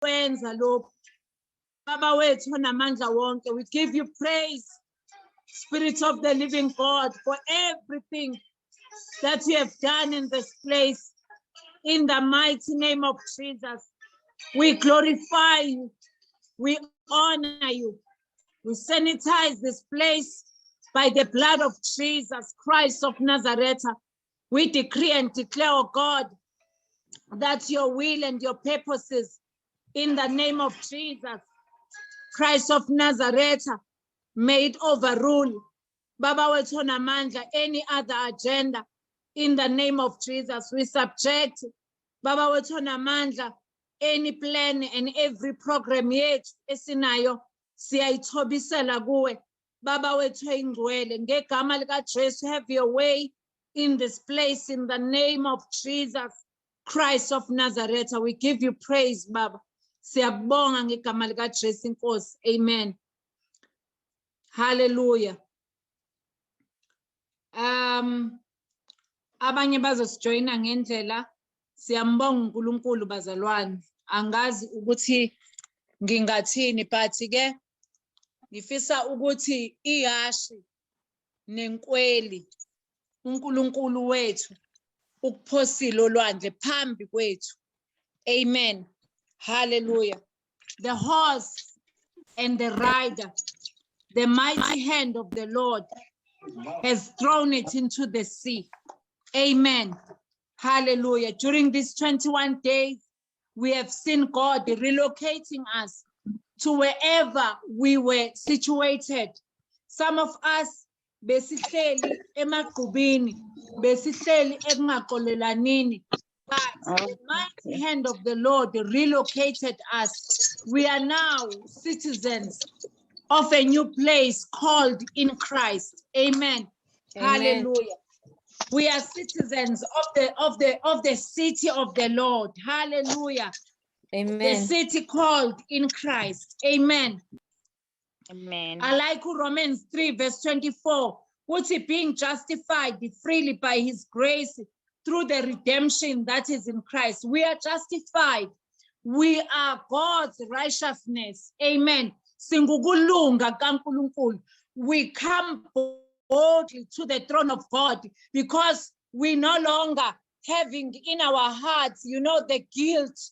wenza lokhu. Baba wethu onamandla wonke, we give you praise, Spirit of the living God, for everything that you have done in this place. In the mighty name of Jesus, we glorify you. We honor you. We sanitize this place by the blood of Jesus Christ of Nazareth. We decree and declare, oh God, that your will and your purposes in the name of Jesus Christ of Nazareth may it overrule, Baba wethu onamandla, any other agenda. In the name of Jesus, we subject, Baba wethu onamandla, any plan and every program yethu esinayo siyayithobisela kuwe, Baba wethu oyingcwele. Ngegama likaJesu, have your way in this place in the name of Jesus Christ of Nazareth. We give you praise, Baba. Siyabonga ngegama likaJesu Inkosi. Amen. Hallelujah. Abanye bazosijoyina ngendlela. Siyambonga uNkulunkulu bazalwane. Angazi ukuthi ngingathini, but ke ngifisa ukuthi ihashi nenkweli uNkulunkulu wethu ukuphosile olwandle phambi kwethu. Amen. Hallelujah. The horse and the rider, the mighty hand of the Lord has thrown it into the sea. Amen. Hallelujah. During these 21 days, we have seen God relocating us to wherever we were situated. Some of us, besihleli emagqubini, besihleli ekungaqolelanini, but the mighty hand of the Lord relocated us. We are now citizens of a new place called in Christ. Amen. Amen. Hallelujah. We are citizens of the city of the Lord. Hallelujah. Amen. The city called in Christ. Amen. Amen. I like Romans 3 verse 24, which is being justified freely by his grace through the redemption that is in Christ. We are justified. We are God's righteousness. Amen. Singukulunga kaNkulunkulu. We come boldly to the throne of God because we no longer having in our hearts, the guilt.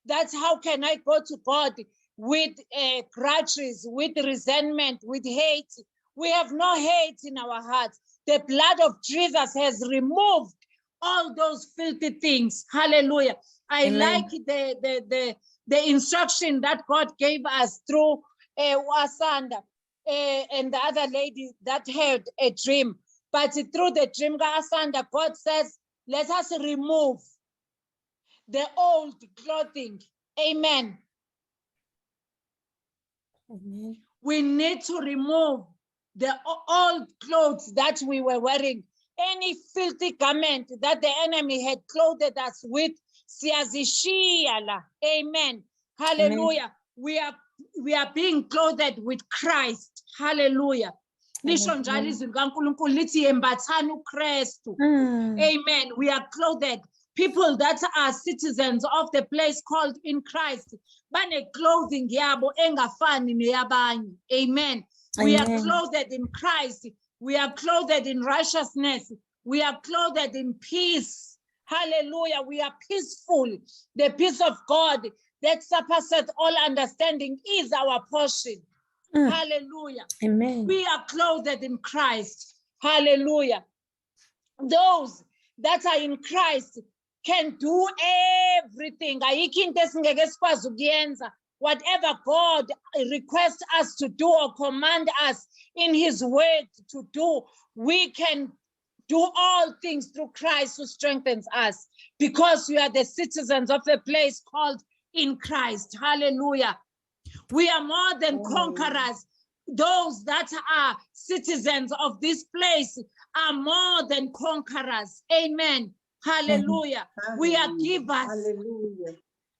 That's how can I go to God with grudges, with resentment, with hate. We have no hate in our hearts. The blood of Jesus has removed all those filthy things. Hallelujah. I Amen. like the instruction that God gave us through Wasanda and the other lady that had a dream. But through the dream, Asanda, God says, let us remove the old clothing. Amen. Amen. We need to remove the old clothes that we were wearing. Any filthy garment that the enemy had clothed us with. Siyazishiyala. Amen. Hallelujah. Amen. We are being clothed with Christ. Hallelujah. Lisho njalo izwi likaNkulunkulu lithi yembathani uKristu. Amen. We are clothed. People that are citizens of the place called in Christ. Bane clothing yabo engafani neyabanye. Amen. We are clothed in Christ. We are clothed in righteousness. We are clothed in peace. Hallelujah. We are peaceful. The peace of God that surpasses all understanding is our portion. Hallelujah. Amen. We are clothed in Christ. Hallelujah. Those that are in Christ can do everything. Whatever God requests us to do or command us in his word to do, we can do all things through Christ who strengthens us, because we are the citizens of a place called in Christ. Hallelujah. We are more than conquerors. Those that are citizens of this place are more than conquerors. Amen. Hallelujah. We are givers. Hallelujah.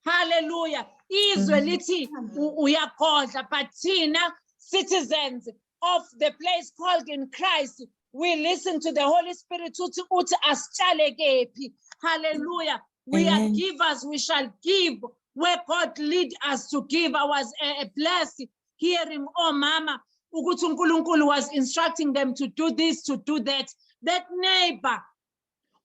Hallelujah. Izwe lithi uyagodla, but thina citizens of the place called in Christ, we listen to the Holy Spirit uthi asitshale kephi. Hallelujah. We are givers, we shall give where God lead us to give. I was blessed hearing, oh mama, ukuthi uNkulunkulu was instructing them to do this, to do that. That neighbor,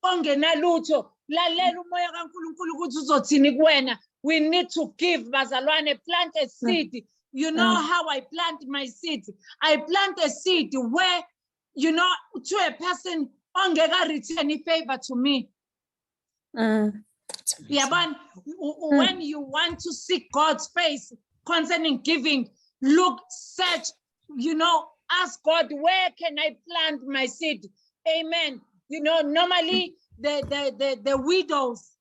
ongenalutho, lalela umoya kaNkulunkulu ukuthi uzothini kuwena. We need to give, bazalwane, plant a seed. You know how I plant my seed? I plant a seed where, you know, to a person, ongeka return favor to me. Yabona, when you want to seek God's face concerning giving, look, search, you know, ask God, where can I plant my seed? Amen. You know, normally the widows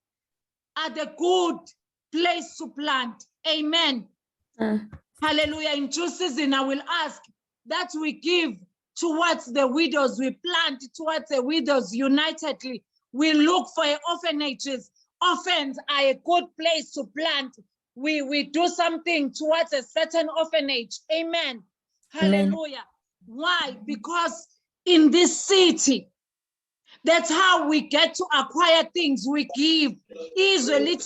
are the good place to plant. Amen. Hallelujah. In due season, I will ask that we give towards the widows, we plant towards the widows unitedly. We look for orphanages. Orphans are a good place to plant. We do something towards a certain orphanage. Amen. Hallelujah. Why? Because in this city, that's how we get to acquire things. We give. Easily,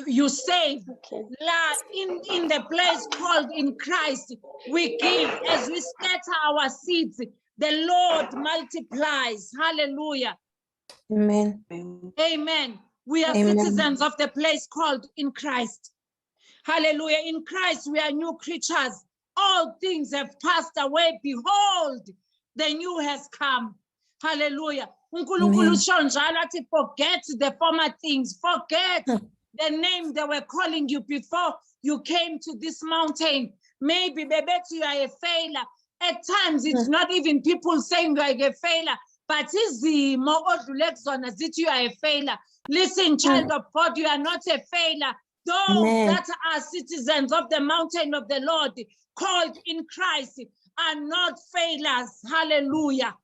you save. In the place called in Christ, we give. As we scatter our seeds, the Lord multiplies. Hallelujah. Amen. Amen. We are citizens of the place called in Christ. Hallelujah. In Christ, we are new creatures. All things have passed away. Behold, the new has come. Hallelujah. Unkulunkulu shonjalo athi, forget the former things. Forget the name they were calling you before you came to this mountain. Maybe, baby, you are a failure. At times, it's not even people saying you are a failure, but it's the more that you are a failure. Listen, child of God, you are not a failure. Those that are citizens of the mountain of the Lord, called in Christ, are not failures. Hallelujah.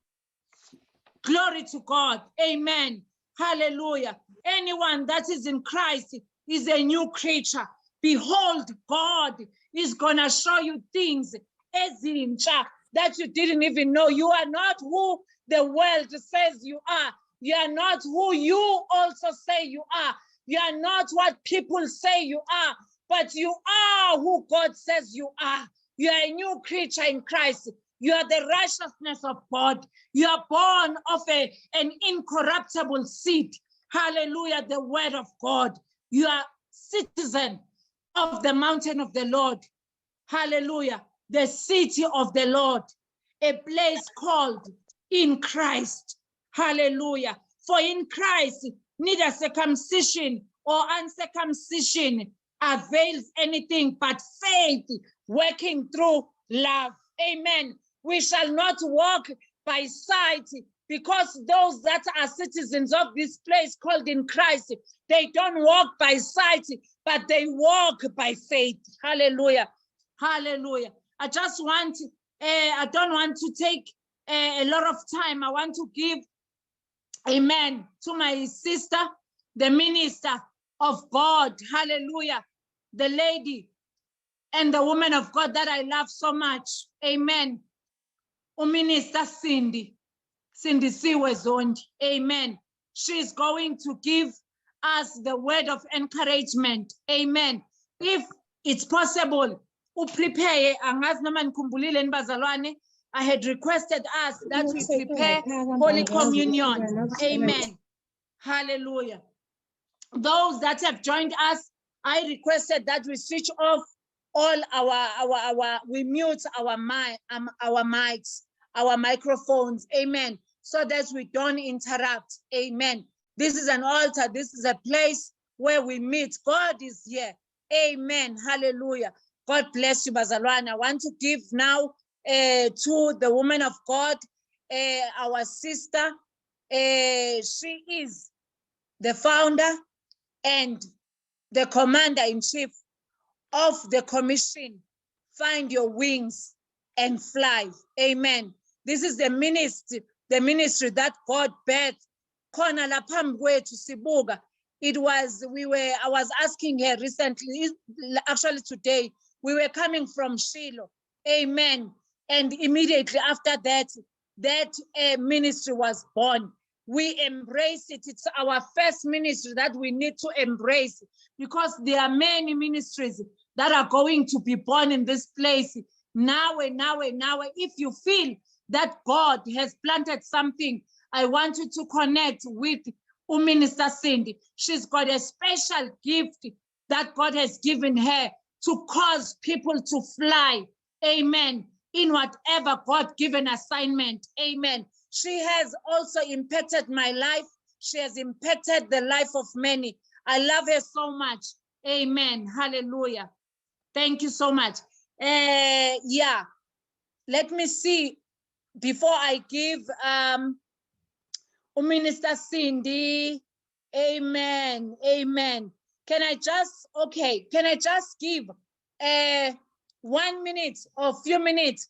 Glory to God. Amen. Hallelujah. Anyone that is in Christ is a new creature. Behold, God is going to show you things that you didn't even know. You are not who the world says you are. You are not who you also say you are. You are not what people say you are, but you are who God says you are. You are a new creature in Christ. You are the righteousness of God. You are born of an incorruptible seed. Hallelujah, the word of God. You are citizen of the mountain of the Lord. Hallelujah, the city of the Lord, a place called in Christ. Hallelujah. For in Christ, neither circumcision or uncircumcision avails anything but faith working through love. Amen. We shall not walk by sight, because those that are citizens of this place called in Christ, they don't walk by sight, but they walk by faith. Hallelujah. Hallelujah. I just want, I don't want to take a lot of time. I want to give, amen, to my sister, the minister of God. Hallelujah. The lady and the woman of God that I love so much. Amen. Minister Cindy Siwe Zondi. Amen. She's going to give us the word of encouragement. Amen. If it's possible, prepare. I had requested us that we prepare Holy Communion. Amen. Hallelujah. Those that have joined us, I requested that we switch off all we mute our mics, our microphones. Amen. So that we don't interrupt. Amen. This is an altar. This is a place where we meet. God is here. Amen. Hallelujah. God bless you, Bazalwane. I want to give now to the woman of God, our sister. She is the founder and the commander-in-chief of the commission, Find Your Wings and Fly. Amen. This is the ministry that God birthed. Khona lapha phambi kwethu sibuka. I was asking her recently, actually today, we were coming from Shiloh. Amen. And immediately after that ministry was born. we embrace it. It's our first ministry that we need to embrace, because there are many ministries that are going to be born in this place now and now and now. If you feel that God has planted something, I want you to connect with Minister Cindy. She's got a special gift that God has given her to cause people to fly. Amen. In whatever God-given assignment. Amen. She has also impacted my life. She has impacted the life of many. I love her so much. Amen. Hallelujah. Thank you so much. Yeah. Let me see. Before I give Minister Cindy, amen, amen. Can I just give 1 minute or few minutes?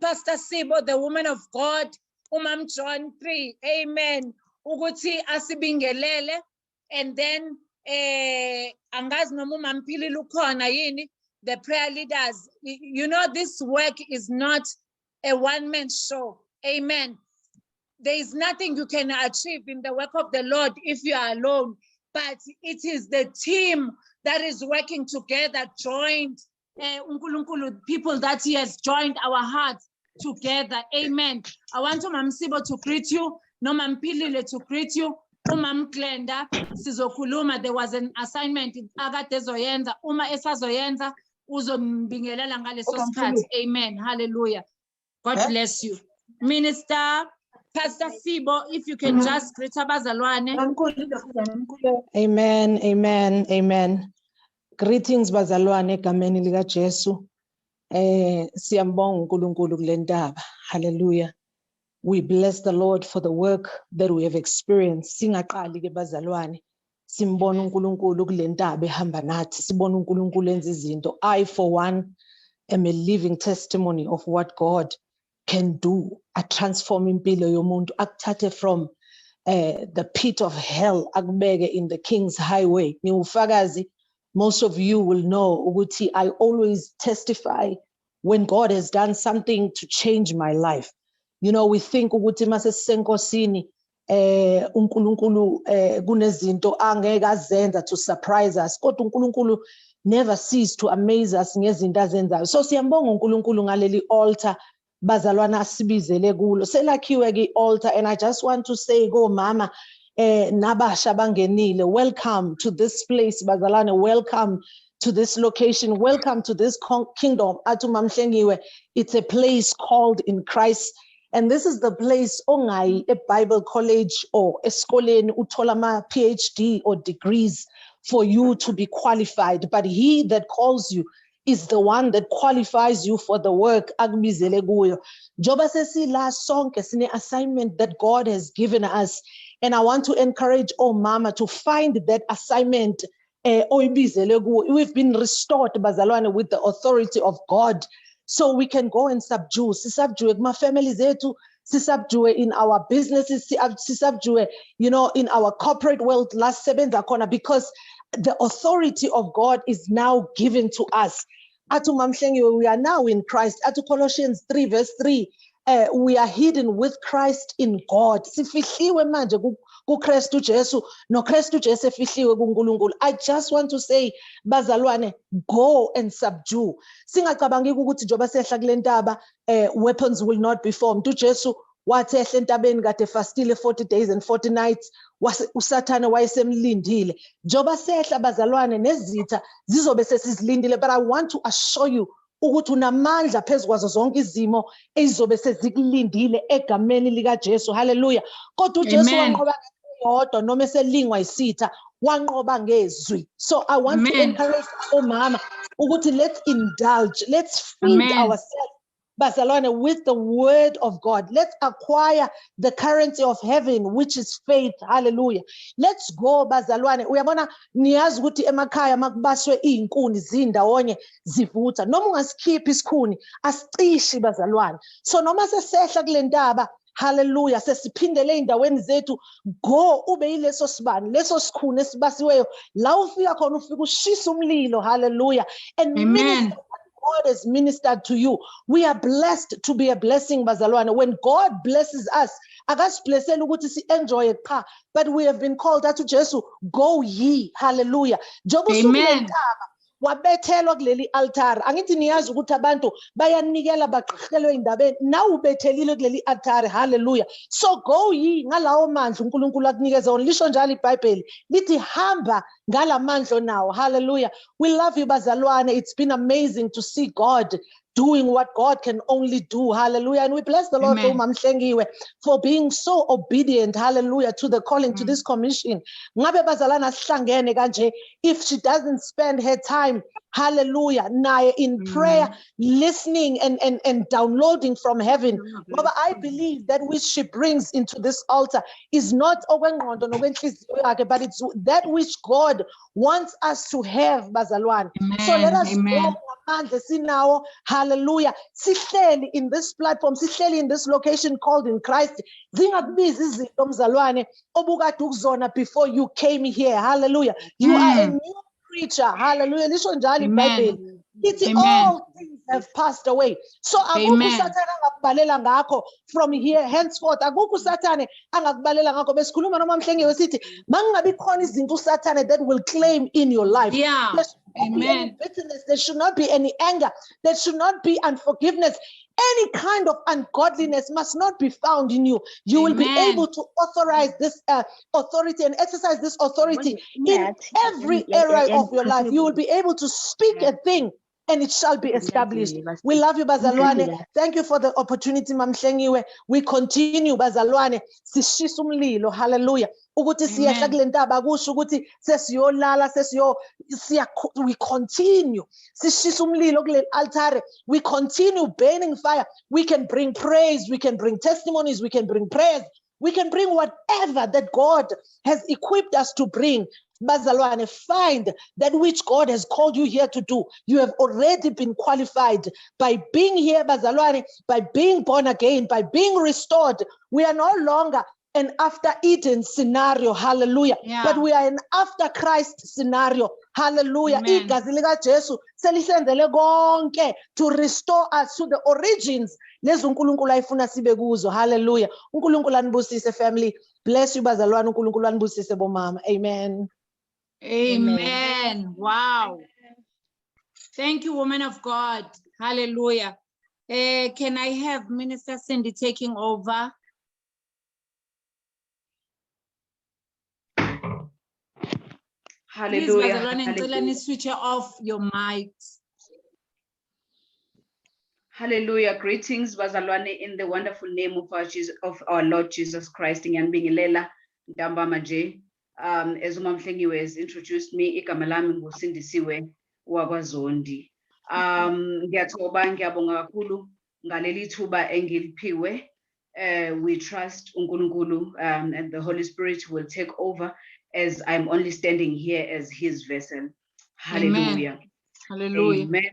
Pastor Sibo, the woman of God, Umam John 3, amen. Uguti asibingelele, and then angaz no mumampili lukhona yini, the prayer leaders. You know, this work is not a one-man show. Amen. There is nothing you can achieve in the work of the Lord if you are alone, but it is the team that is working together, joined, people that He has joined our hearts together. Amen. I want Umam Sibo to greet you, Nomam Pilile to greet you, Umam Glenda, Sizokuluma. There was an assignment in Agate Zoyenza, Uma Esa Zoyenza, Uzombingelela ngaleso sikhathi. Amen. Hallelujah. God bless you. Minister Pastor Sibo, if you can just greet abazalwane. Amen, amen, amen. Greetings bazalwane egameni lika Jesu. Siyambonga uNkulunkulu kule ndaba. Hallelujah. We bless the Lord for the work that we have experienced. Singaqali ke bazalwane. Simbona uNkulunkulu kule ndaba ehamba nathi. Sibona uNkulunkulu enza izinto. I for one am a living testimony of what God can do. A transform impilo yomuntu, akuthathe from the pit of hell, akubeke in the King's highway. Niufakazi, most of you will know ukuthi I always testify when God has done something to change my life. You know, we think ukuthi mase sisenkosini uNkulunkulu kunezinto angeke azenza to surprise us. Kodwa uNkulunkulu never cease to amaze us ngezinto azenzayo. So siyambonga uNkulunkulu ngaleli altar bazalwana asibizele kulo. Selakhiwe ke altar, and I just want to say go mama nabasha bangenile, welcome to this place bazalwane, welcome to this location, welcome to this kingdom. Atumamhlengiwe, it's a place called in Christ, and this is the place ongayi a Bible college or eskoleni uthola ama PhD or degrees for you to be qualified, but He that calls you is the one that qualifies you for the work. Akubizele kuyo. Joba sesila sonke sine assignment that God has given us, and I want to encourage mama to find that assignment. We've been restored bazalwane with the authority of God, so we can go and subdue. Sisubdue my families zetu, sisubdue in our businesses, sisubdue, you know, in our corporate world. Last seventh corner, because the authority of God is now given to us. We are now in Christ. Colossians 3 verse 3, we are hidden with Christ in God. Sifihliwe manje kuKristu Jesu, no Kristu Jesu efihliwe kuNkulunkulu. I just want to say bazalwane, go and subdue. Singacabangi ukuthi njoba sehla kule ntaba weapons will not be formed. uJesu wathi ehla entabeni kade fastile 40 days and 40 nights, uSathane wayesemlindile. Njoba sehla bazalwane nezitha zizobe sesizilindile, but I want to assure you ukuthi unamandla phezukwazo zonke izimo ezizobe sezikulindile egameni lika Jesu. Hallelujah. Kodwa uJesu wanqoba yodwa noma eselingwa isitha, wanqoba ngezwi. So I want to encourage mama ukuthi let's indulge, let's feed ourselves bazalwane with the word of God. Let's acquire the currency of heaven, which is faith. Hallelujah. Let's go bazalwane. Uyabona niyazi ukuthi emakhaya makubaswe izinkuni zindawonye zivutha, noma ungasikhipha isikhuni asicishi bazalwane. So noma sesehla kule ndaba, hallelujah, sesiphindele endaweni zethu, go ube yileso sibani, leso sikhuni esibasiweyo, la ufika khona ufika ushisa umlilo. Hallelujah. And minister God has ministered to you. We are blessed to be a blessing, bazalwane. When God blesses us, akasiblesseli ukuthi si-enjoye qha, but we have been called to Jesus, go ye, hallelujah. Njengoba usuku Amen. lentaba, wabethelwa kuleli altar. Angithi niyazi ukuthi abantu bayanikela bagqirhelwe indabeni. Nawe ubethelile kuleli altar, hallelujah. So go ye ngalawo mandla uNkulunkulu akunikeza wona. Lisho njalo iBhayibheli lithi hamba ngalamandla nawo, hallelujah. We love you bazalwane. It's been amazing to see God doing what God can only do, hallelujah. And we bless the Lord for being so obedient, hallelujah, to the calling, to this commission. Ngabe bazalana sihlangene kanje, if she doesn't spend her time, hallelujah, naye in prayer, listening and downloading from heaven. But I believe that which she brings into this altar is not okwengqondo nokwenhliziyo yakhe, but it's that which God wants us to have, bazalwane. So let us go ngamandla sinawo, hallelujah. Sihleli in this platform, sihleli in this location called in Christ. Zingakubizi izinto mzalwane obukade ukuzona before you came here, hallelujah. You are a new creature, hallelujah. Lisho njalo iBhayibheli lithi all things have passed away. So akukho usathane angakubalela ngakho from here henceforth. Akukho usathane angakubalela ngakho. Besikhuluma noma mhlengiwe sithi mangabe khona izinto usathane that will claim in your life. Yeah. There should not be any bitterness, there should not be any anger, there should not be unforgiveness. Any kind of ungodliness must not be found in you. You will be able to authorize this authority and exercise this authority in every area of your life. You will be able to speak a thing and it shall be established. We love you, bazalwane. Thank you for the opportunity, mamhlengiwe. We continue, bazalwane. Sishisa umlilo, hallelujah. Ukuthi siyehla kule ntaba kusho ukuthi sesiyolala we continue. Sishisa umlilo kule altar. We continue burning fire. We can bring praise, we can bring testimonies, we can bring prayers. We can bring whatever that God has equipped us to bring. Bazalwane, find that which God has called you here to do. You have already been qualified by being here, bazalwane, by being born again, by being restored. We are no longer an after Eden scenario, hallelujah. But we are an after Christ scenario, hallelujah. Igazi lika Jesu selisenzele konke to restore us to the origins. Lezi uNkulunkulu ayifuna sibe kuzo, hallelujah. uNkulunkulu anibusise family. Bless you bazalwane, uNkulunkulu anibusise bomama. Amen. Amen. Wow. Thank you, woman of God. Hallelujah. Can I have Minister Cindy taking over? Hallelujah. Please, bazalwane, ngicela ni switch off your mics. Hallelujah. Greetings, bazalwane, in the wonderful name of our Lord Jesus Christ. Ngiyanibingelela Ndamba manje. As uMamhlengiwe has introduced me, igama lami nguSindisiwe wakwaZondi. Ngiyathoba, ngiyabonga kakhulu ngaleli thuba engiliphiwe. We trust uNkulunkulu and the Holy Spirit will take over as I'm only standing here as his vessel. Hallelujah. Amen. Hallelujah. Amen.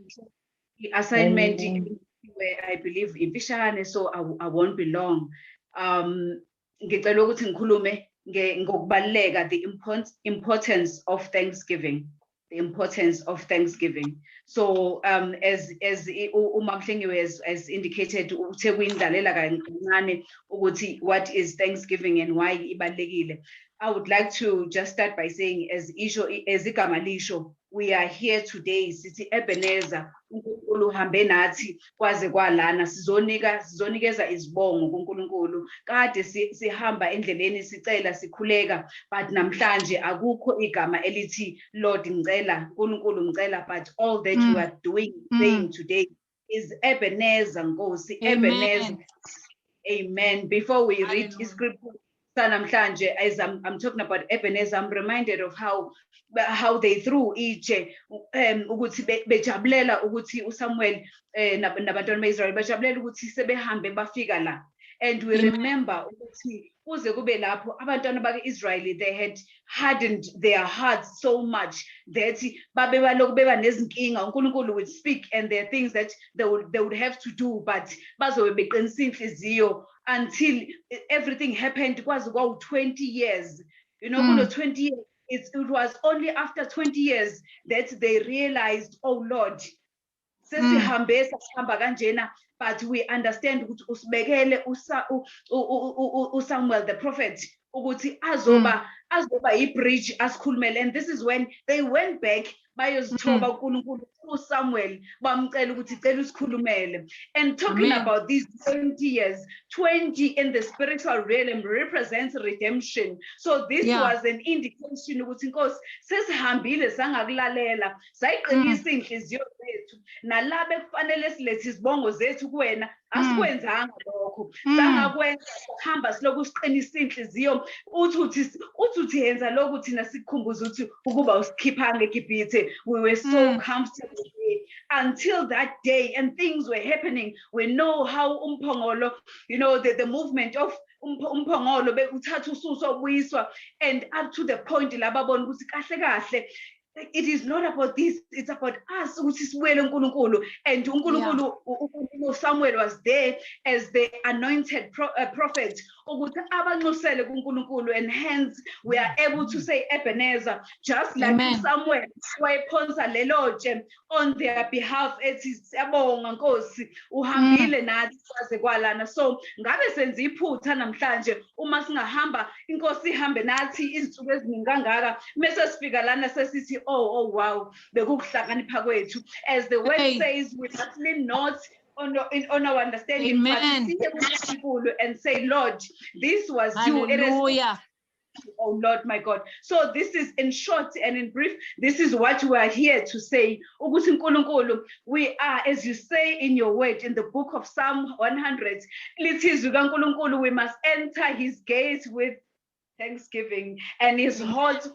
The assignment, I believe, ifishane, so I won't be long. Ngicela ukuthi ngikhulume ngokubaleka, the importance of Thanksgiving. The importance of Thanksgiving. So as uMamhlengiwe has indicated, what is Thanksgiving and why ibalekile. I would like to just start by saying, as igama lisho, we are here today, sithi Ebenezer, uNkulunkulu uhambe nathi kwaze kwalana, sizonikeza izibongo kuNkulunkulu. Kade sihamba endleleni sicela sikhuleka, but namhlanje akukho igama elithi Lord ngicela, uNkulunkulu ngicela, but all that you are doing, saying today is Ebenezer, Nkosi, Ebenezer. Amen. Before we read the scripture, as I'm talking about Ebenezer, I'm reminded of how they threw each ukuthi bejabulela ukuthi uSamuel nabantwana beIsrael bejabulela ukuthi sebehambe bafika la. And we remember ukuthi kuze kube lapho abantwana bakaIsrael, they had hardened their hearts so much that babe balokhu beba nezinkinga. uNkulunkulu would speak and there are things that they would have to do, but bazobe beqinisa inhliziyo until everything happened. Kwaze kwawu 20 years, you know, 20 years. It was only after 20 years that they realized, oh Lord, sesihambe sahamba kanjena, but we understand ukuthi usibekele uSamuel the prophet ukuthi azoba ibridge asikhulumele. And this is when they went back bayozithoba uNkulunkulu uSamuel bamcela ukuthi cela usikhulumele. And talking about these 20 years, 20 in the spiritual realm represents redemption. So this was an indication ukuthi Nkosi sesihambile sangakulalela sayiqinisa inhliziyo zethu nalabo ekufanele silethe izibongo zethu kuwena asikwenzanga lokho sangakwenza sihamba siloku siqinisa inhliziyo uthi yenza lokhu thina sikukhumbuza ukuthi ukuba usikhiphanga eGibhithe. We were so comfortable until that day, and things were happening. We know how umphongolo, you know, the movement of umphongolo uthatha ususo buyiswa, and up to the point lababona ukuthi kahle kahle it is not about this, it's about us ukuthi sibuyele uNkulunkulu. And uNkulunkulu Samuel was there as the anointed prophet ukuthi abanxusele kuNkulunkulu, and hence we are able to say Ebenezer, just like Samuel wayephonsa lelo nje on their behalf ethi siyabonga Nkosi uhambile nathi kwaze kwalana. So ngabe senza iphutha namhlanje uma singahamba Inkosi ihambe nathi izinsuku eziningi kangaka mase sifika lana sesithi oh wow bekuhlakanipha kwethu. As the word says, we must lean not on our understanding, but see people and say, Lord, this was you. It is, oh Lord, my God. So this is, in short and in brief, this is what we are here to say. Ukuthi uNkulunkulu, we are, as you say in your word in the book of Psalm 100, we must enter his gates with thanksgiving and his courts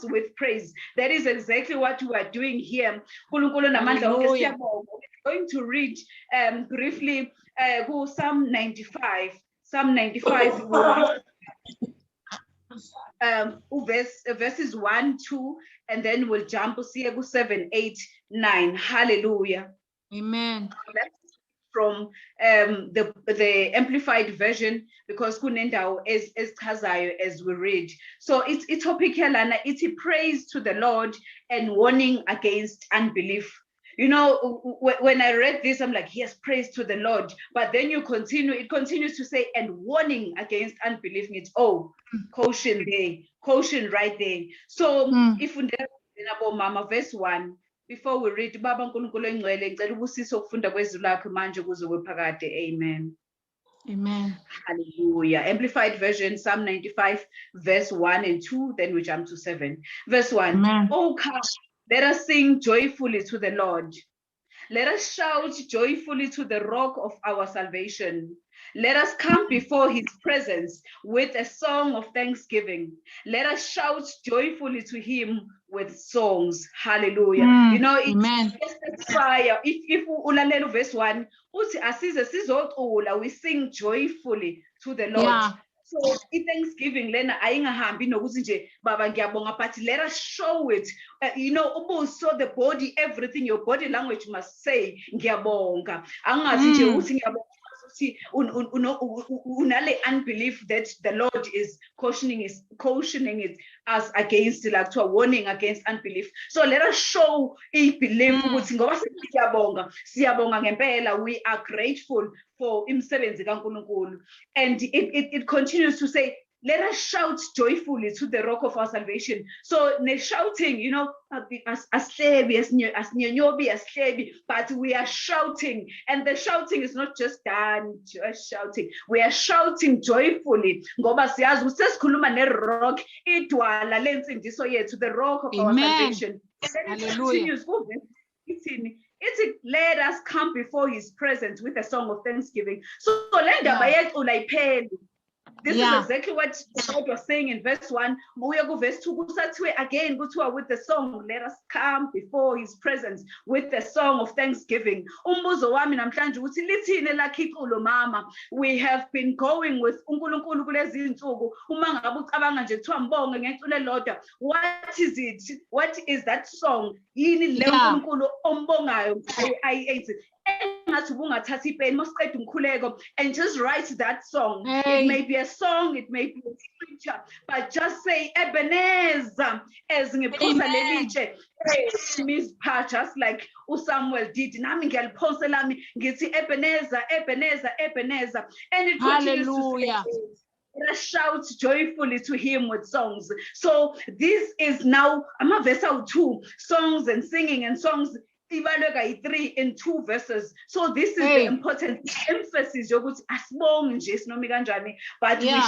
with praise. That is exactly what we are doing here. We're going to read briefly Psalm 95. Psalm 95 verses 1, 2, and then we'll jump to 7, 8, 9. Hallelujah. Amen. From the amplified version, because kunendawo ezichazayo as we read. So it's topic lana, it's praise to the Lord and warning against unbelief. You know, when I read this, I'm like, yes, praise to the Lord. But then it continues to say, and warning against unbelief. It's caution there, caution right there. So if we Mama, verse 1. Before we read, Baba Nkulunkulu engcwele ngicela ubusiso ukufunda kwezwi lakho manje kuze kwephakade. Amen. Amen. Hallelujah. Amplified version, Psalm 95, verse 1 and 2. Then we jump to 7. Verse 1. Amen. Oh, come, let us sing joyfully to the Lord. Let us shout joyfully to the rock of our salvation. Let us come before his presence with a song of thanksgiving. Let us shout joyfully to him with songs. Hallelujah. You know, it's just a fire. If ulalelo verse 1, we sing joyfully to the Lord. Yeah. So Thanksgiving lena ayingahambi nokuthi nje baba ngiyabonga, but let us show it. You know, also the body, everything, your body language must say ngiyabonga. Angathi nje uthi ngiyabonga unale unbelief that the Lord is cautioning it us against, like to a warning against unbelief. So let us show a belief. Siyabonga ngempela. We are grateful for imsebenzi kaNkulunkulu. And it continues to say, let us shout joyfully to the rock of our salvation. So the shouting, you know, but we are shouting. And the shouting is not just done, just shouting. We are shouting joyfully. Ngoba siyazi usesikhuluma nerock idwala lensindiso yethu, the rock of our salvation. And then it continues. Let us come before his presence with a song of thanksgiving. So this is exactly what God was saying in verse 1. Verse 2, again, with the song, let us come before his presence with the song of thanksgiving. We have been going with what is it? What is that song? ngathi ubungathatha ipeni masiqeda umkhuleko and just write that song. Hey. It may be a song, it may be a scripture, but just say Ebenezer as ngiphosa Amen. lelitshe. Miss Pa, just like Samuel did. Nami ngiyaliphosa lami ngithi Ebenezer, Ebenezer, Ebenezer. And it continues to Hallelujah. say, let us shout joyfully to him with songs. So this is now amavesi 2 songs and singing and songs. Ibaleka 3 in 2 verses. So this is Hey. the important emphasis yokuthi asibonge nje sinomi kanjani, but Yeah.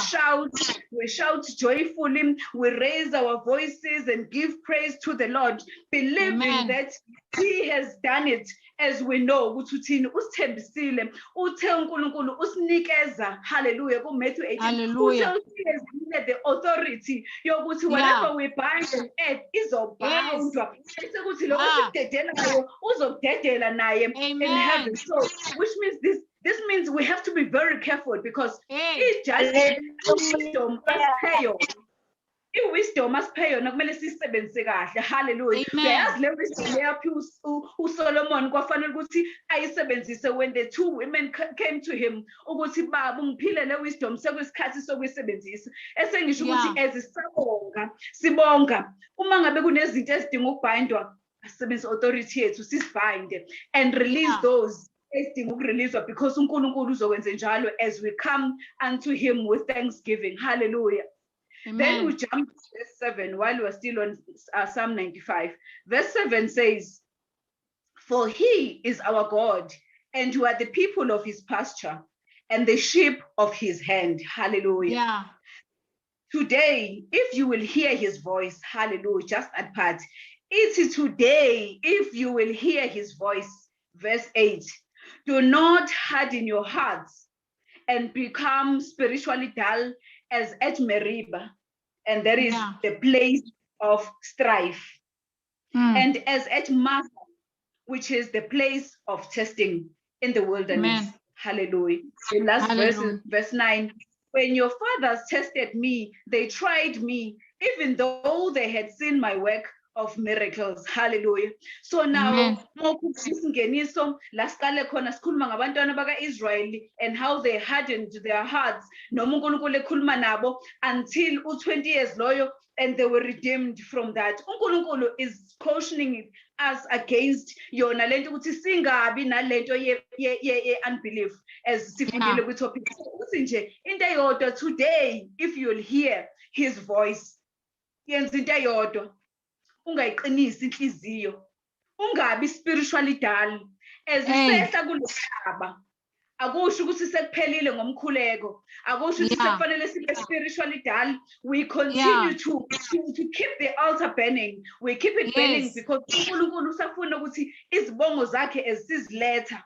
we shout joyfully, we raise our voices and give praise to the Lord, believing Amen. that he has done it. As we know, ukuthi uthini usithembisile, uthe uNkulunkulu usinikeza, hallelujah, ku Matthew 18, Hallelujah. uthe usinikeze the authority yokuthi whatever we bind on earth izoboundwa, bese kuthi lo Ah. esikudedelayo uzokudedela naye in Amen. heaven. So which means this means we have to be very careful, because Hey. it's just wisdom asipheyo. I-wisdom asiphe yona kumele siyisebenzise kahle, hallelujah. Amen. Uyayazi le wisdom leyaphi uSolomon kwafanele ukuthi ayisebenzise when the 2 women came to him ukuthi baba ungiphile le wisdom sekuyisikhathi sokuyisebenzisa. Esengisho ukuthi as sibonga uma ngabe kunezinto ezidinga ukubhayindwa asisebenzise authority yethu sisibhayinde and release those ezidinga ukureleaswa, because uNkulunkulu uzokwenza njalo as we come unto him with thanksgiving, hallelujah. Amen. Then we jump to verse 7 while we're still on Psalm 95. Verse 7 says, for he is our God, and you are the people of his pasture, and the sheep of his hand. Hallelujah. Yeah. Today, if you will hear his voice, hallelujah, just that part. It is today, if you will hear his voice. Verse 8, do not harden your hearts and become spiritually dull as at Meribah, and that is the place of strife, and as at Massah, which is the place of testing in the wilderness. Amen. Hallelujah. The last verse 9, when your fathers tested me, they tried me, even though they had seen my work of miracles. Hallelujah. So now isingeniso la siqale khona sikhuluma ngabantwana baka-Israyeli and how they hardened their hearts noma uNkulunkulu ekhuluma nabo until 20 years loyo, and they were redeemed from that. uNkulunkulu is cautioning us against yona lento ukuthi singabi nalento ye unbelief, as sifundile kwi-topic ukuthi nje into eyodwa, today if you'll hear his voice, yenza into eyodwa, ungayiqinisi inhliziyo, ungabi spiritually dull. As isehla kulomhlaba akusho ukuthi sekuphelile ngomkhuleko, akusho ukuthi sekufanele sibe spiritually dull. We continue to keep the altar burning, we keep it burning, because uNkulunkulu usafuna ukuthi izibongo zakhe eziziletha.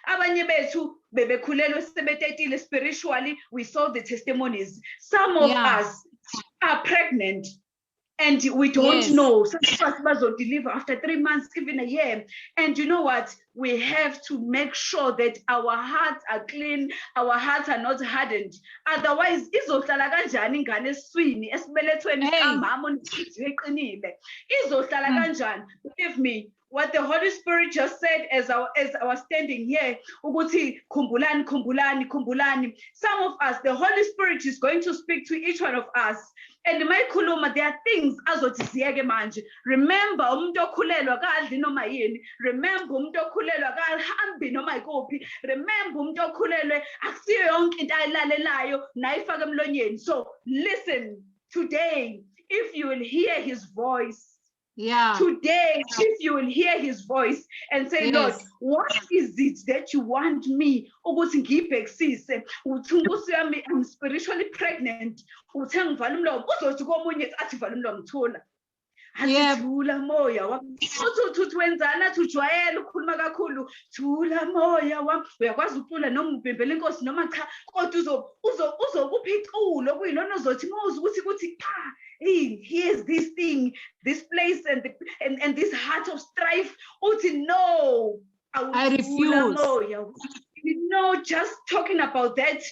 Abanye bethu bebekhulelwe sebetetile spiritually, we saw the testimonies. Some of us are pregnant and we don't know. Some of us will deliver after 3 months, even a year. And you know what? We have to make sure that our hearts are clean, our hearts are not hardened. Otherwise, izohlala kanjani ingane eswini esibelethweni sikamama onhliziyo eqinile? Izohlala kanjani? Believe me, what the Holy Spirit just said as I was standing here, ukuthi khumbulani, khumbulani, khumbulani. Some of us, the Holy Spirit is going to speak to each one of us. And mayikhuluma, there are things azothi ziyeke manje. Remember, umuntu okhulelwa kadli noma yini. Remember, umuntu okhulelwa kahambi noma ikuphi. Remember, umuntu okhulelwe akusiyo yonke into ayilalelayo nayifaka emlonyeni. So listen, today, if you will hear his voice, today, if you will hear his voice and say, Lord, what is it that you want me? Ukuthi ngibhekisise, uthi Nkosi yami, I'm spiritually pregnant. Uthi ngivala umlomo, uzothi komunye athi vala umlomo thula. Thula moya wami. Uthi wenzana, uthi ujwayele ukukhuluma kakhulu. Thula moya wami. Uyakwazi ukucula noma ubhembela inkosi noma cha, kodwa uzokupha iculo kuyilona uzothi mawuza ukuthi cha. Here's this thing, this place, and this heart of strife. No, I refuse. No, just talking about that,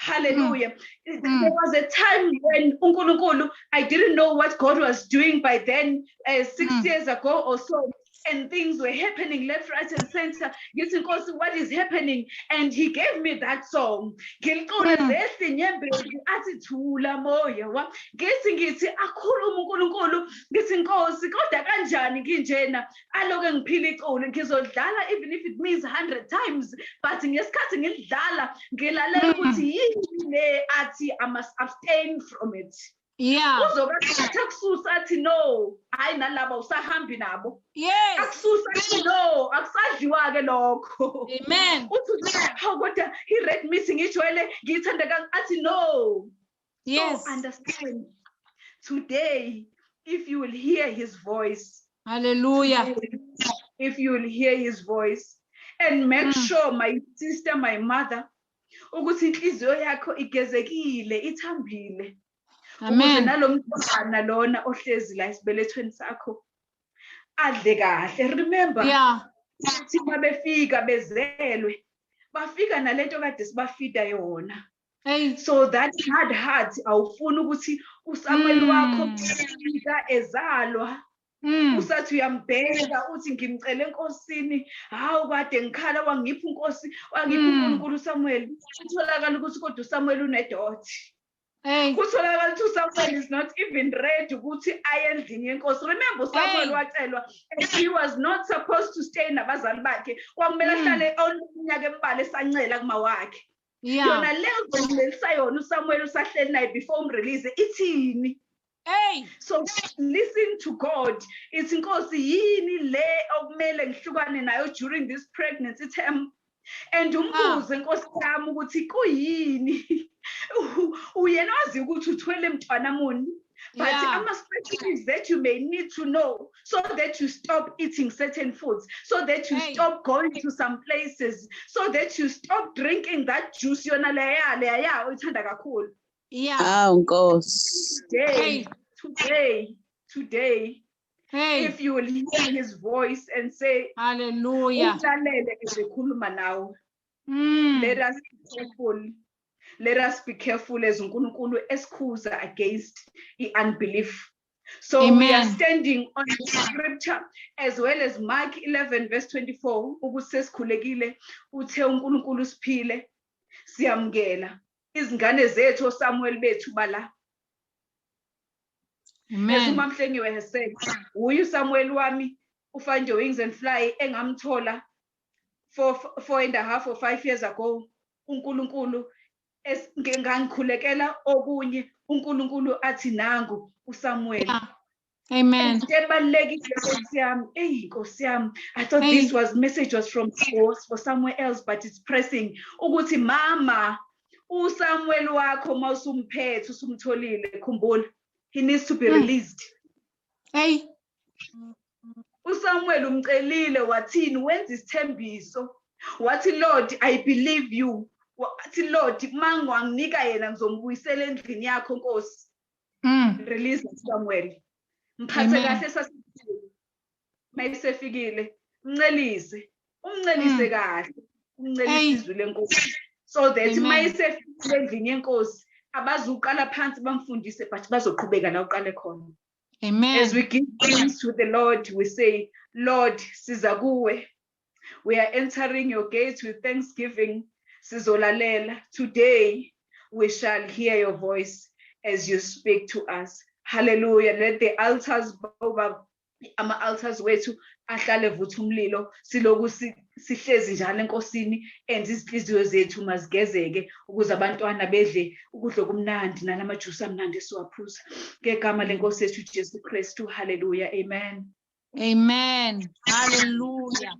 Hallelujah. There was a time when uNkulunkulu, I didn't know what God was doing by then, 6 years ago or so, and things were happening left, right, and center. Getting close to what is happening, and He gave me that song. Ngiliqule zehle nyembezi athi thula moya wa. Ngithi akhuluma uNkulunkulu, ngithi Nkosi kodwa kanjani nginjena aloke ngiphila iculo ngizodlala even if it means 100 times, but ngesikhathi ngidlala ngilalela ukuthi yini le athi I must abstain from it. Yeah. Akususa athi no, hayi nalaba usahambi nabo. Yes. Akususa athi no, akusadliwa ke lokho. Amen. Uthi how kodwa he read missing ijwele ngithanda athi no. Yes. So understand today, if you will hear His voice. Hallelujah. If you will hear His voice, and make sure, my sister, my mother, ukuthi inhliziyo yakho igezekile, ithambile. Ukuze nalomntwana lona ohlezi la esibelethweni sakho adle kahle. Remember, ukuthi uma befika bezelwe, bafika nalento kade sibafida yona. So that hard heart awufuni ukuthi uSamuel wakho ufika ezalwa. Usathi uyambheka uthi ngimcela enkosini, hawu kade ngikhala wangipha uNkosi, wangipha uNkulunkulu uSamuel. Kutholakala ukuthi kodwa uSamuel unedoti. Kutholakala ukuthi uSamuel is not even ready ukuthi aye endlini yenkosi. Remember uSamuel wacelwa, and he was not supposed to stay nabazali bakhe. Kwakumele ahlale onyaka emibala esancela kuma wakhe. Yona leyo lesayona uSamuel usahleli naye before umrelease ithini. So listen to God. It's Nkosi yini le okumele ngihlukane nayo during this pregnancy term. And umbuze Nkosi yami ukuthi kuyini. Uyena wazi ukuthi uthwele mntwana muni. But ama-strategies that you may need to know so that you stop eating certain foods, so that you stop going to some places, so that you stop drinking that juice yona leya uyithanda kakhulu. Today, if you will hear His voice and say, Hallelujah. Let us be careful. Let us be careful as uNkulunkulu esikhuza against unbelief. So we are standing on the scripture as well as Mark 11 verse 24. Ukuthi sesikhulekile uthe uNkulunkulu siphile siyamngela izingane zethu oSamuel bethu bala. As uMamhlengiwe has said, uyu Samuel wami ufanje wings and fly engamthola 4.5 or 5 years ago. uNkulunkulu ngangikhulekela okunye uNkulunkulu athi nangu uSamuel. Amen. Nkosi yami, I thought this message was for somewhere else, but it's pressing. Ukuthi mama, uSamuel wakho mawusumphethe usumtholile, khumbula, he needs to be released. uSamuel umcelile wathini, wenza isithembiso. Wathi Lord, I believe you. Wathi Lord, mangu anginika yena ngizombuyisela endlini yakho Nkosi. Release Samuel. Mphathe kahle sasithini. Mayisefikile, umncelise kahle. Umncelise izwi lenkosi. So that mayisefikile endlini yenkosi, abazuqala phansi bamfundise but bazoqhubeka la uqale khona. Amen. As we give thanks to the Lord, we say, Lord, siza kuwe. We are entering your gates with thanksgiving. Sizolalela. Today, we shall hear your voice as you speak to us. Hallelujah. Let the altars bow. Ama-altars wethu ahlale vutha umlilo siloku sihlezi njalo enkosini and izinhliziyo zethu mazigezeke ukuze abantwana bedle ukudla okumnandi nalamajuice amnandi esiwaphuza ngegama lenkosi yethu Jesu Kristu. Hallelujah. Amen. Amen. Hallelujah.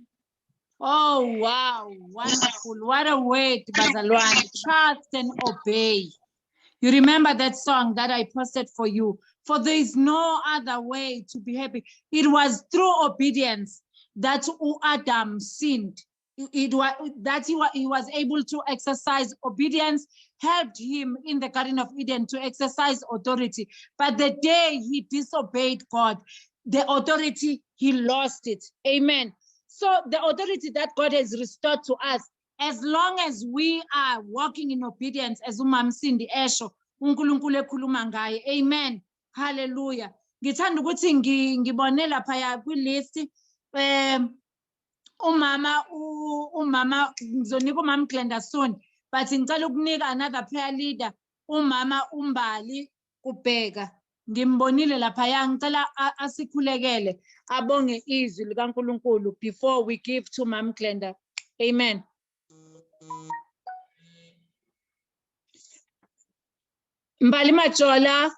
Oh wow, wonderful. What a word, Bazalwane. Trust and obey. You remember that song that I posted for you? For there is no other way to be happy. It was through obedience that Adam sinned. It was that he was able to exercise obedience, helped him in the Garden of Eden to exercise authority. But the day he disobeyed God, the authority, he lost it. Amen. So the authority that God has restored to us as long as we are walking in obedience, as uMamsindi esho, uNkulunkulu ekhuluma ngaye. Amen. Hallelujah. Ngithanda ukuthi ngibone lapha kwi-list umama ngizonika umama Glenda soon, but ngicela ukunika another prayer leader, umama uMbali Kubheka. Ngimbonile lapha, ngicela asikhulekele abonge izwi likaNkulunkulu before we give to Mama Glenda. Amen. Mbali Majola.